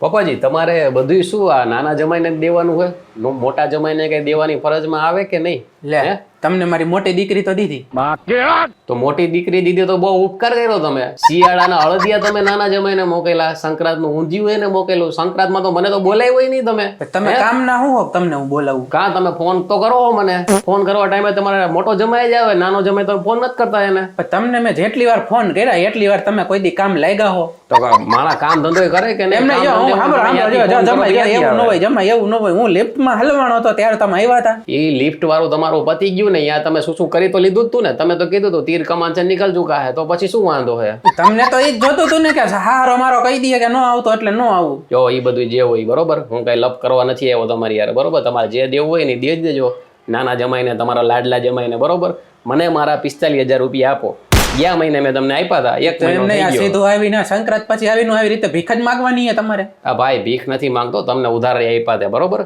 પપ્પાજી તમારે બધું શું આ નાના જમાઈને જ દેવાનું હોય મોટા જમાઈને કઈ દેવાની ફરજમાં આવે કે નહીં? લે તમને મારી મોટી દીકરી તો દીધી. તો મોટી દીકરી દીધી તો બહુ ઉપકાર કર્યો તમે. શિયાળાના હળદિયા તમે નાના જમાઈને મોકેલા, સંક્રાંતનું ઊંધિયું એને મોકેલું. સંક્રાંતમાં તો મને તો બોલાય હોય નહીં તમે. તમે કામ ના હું તમને હું બોલાવું? કાં તમે ફોન તો કરો મને. ફોન કરવા ટાઈમે તમારે મોટો જમાઈ જ આવે, નાનો જમાઈ તો ફોન નથી કરતા એને. તમને મેં જેટલી વાર ફોન કર્યા એટલી વાર તમે કોઈ દી કામ લાગ્યા હો. તો મારા કામ ધંધો કરે કે નહીં? એવું ન હોય. હું લિફ્ટમાં હલવાનો હતો ત્યારે તમે આવ્યા હતા. એ લિફ્ટ વાળું તમારું પતી ગયું ને, યા તમે શું કરી તો લીધું જ તું ને. તમે તો કીધું તું તીર કમાન છે નીકળ ચુકા હે, તો પછી શું વાંધો હે? તમને તો એ જ જોતું તું ને કે હારો મારો કહી દઈએ કે ન આવતો એટલે ન આવું. જો એ બધું જે હોય બરોબર, હું કઈ લપ કરવા નથી આવ્યો તમારી યાર, બરોબર. તમારે જે દેવું હોય ને દે જ દેજો. નાના જમાઈને, તમારા લાડલા જમાઈને, બરોબર. મને મારા 45,000 રૂપિયા આપો. ગયા મહિને મેં તમને આપ્યા હતા. એક મહિનો સીધું આવીને સંક્રાંત પછી આવીને આવી રીતે ભીખ જ માંગવાની છે તમારે? આ ભાઈ ભીખ નથી માંગતો, તમને ઉધાર આપ્યા હતા, બરોબર.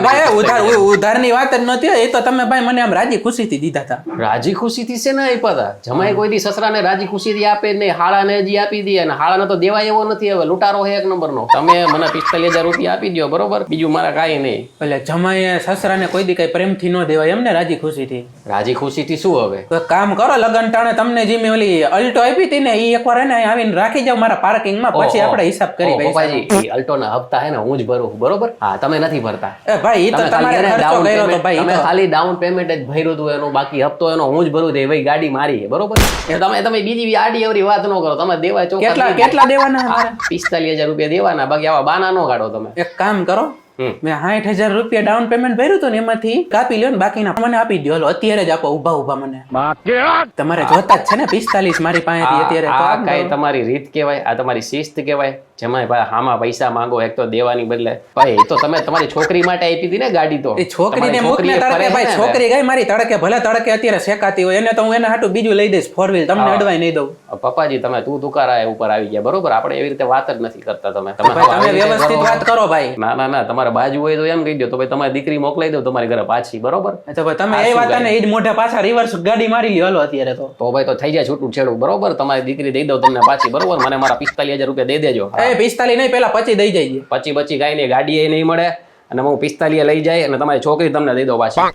ભાઈ ઉધારની વાત જ નહોતી. એ તો તમે ભાઈ મને આમ રાજી ખુશીથી દીધા હતા. રાજી ખુશીથી છે ને આપ્યા હતા? જમાઈ કોઈ દી સસરાને રાજી ખુશીથી આપે નહીં, હાળાને હજી આપી દે. અને હાળાને તો દેવાય એવો નથી, હવે લૂંટારો છે એક નંબરનો. તમે મને 45,000 રૂપિયા આપી દો, બરોબર. બીજું મારા કાંઈ નહીં. એટલે જમાઈ સસરાને કોઈ દી કઈ પ્રેમથી ન દેવાય એમને? રાજી ખુશીથી? રાજી ખુશીથી શું હવે? તો કામ કરો, લગન ટાણે તમને જે ઓલી અલ્ટો આપી હતી ને એ એકવાર એને આવીને રાખી જાવ મારા પાર્કિંગમાં, પછી આપણે હિસાબ કરી. પપ્પાજી અલ્ટો ના હપ્તા હે ને હું જ ભરું, બરોબર. હા, તમે નથી ભરતા. ભાઈ તો તમારે ખર્ચો કર્યો તો ભાઈ, તમે ખાલી ડાઉન પેમેન્ટ જ ભર્યું હતું, એનો બાકી હપ્તો એનો હું જ ભરું છું. ભાઈ ગાડી મારી છે, બરોબર. તમે બીજી આડી અવરી વાત ન કરો. તમે દેવાય ચોખ્ખા કેટલા દેવાના? 45,000 રૂપિયા દેવાના, બાકી આવા બાના ન કાઢો તમે. એક કામ કરો, મેં 60,000 રૂપિયા ડાઉન પેમેન્ટ ભર્યું હતું ને એમાંથી કાપી લ્યો ને બાકીના મને આપી દો. હાલો અત્યારે જ આપો, ઉભા મને. તમારે જોતા જ છે ને 45 મારી પાસેથી અત્યારે. આ કઈ તમારી રીત કેવાય? આ તમારી શિસ્ત કેવાય? જમાય ભાઈ હામાં પૈસા માંગો એક તો દેવાની બદલે. ભાઈ એ તો તમે તમારી છોકરી માટે આપી હતી ને ગાડી. તો એ છોકરીને મોકલે તડકે. ભાઈ છોકરી ગઈ મારી તડકે, ભલે તડકે અત્યારે શેકાતી હોય, એને તો હું એના હાટું બીજું લઈ દઈશ 4 વ્હીલ. તમને અડવાઈ નહીં દઉં. પપ્પાજી તમે તું તુકારા ઉપર આવી ગયા, બરોબર. આપણે એવી રીતે વાત જ નથી કરતા. તમે વ્યવસ્થિત વાત કરો ભાઈ. ના તમારે બાજુ હોય તો એમ કહી દો તો ભાઈ તમારી દીકરી મોકલાઈ દો તમારી ઘરે પાછી, બરોબર. તમે એ વાત ને એ જ મોઢે પાછા રિવર્સ ગાડી મારી લ્યો. હાલો અત્યારે તો ભાઈ તો થઈ જાય છૂટું છેડું, બરોબર. તમારી દીકરી દઈ દો તમને પાછી, બરોબર. મને મારા 45,000 રૂપિયા દઈ દેજો. 45 નહીં, પેલા 25 દઈ જાય. 25 કાંઈ નહીં, ગાડી એ નહીં મળે અને હું 45 લઈ જાય અને તમારી છોકરી તમને દઈ દો પાછી.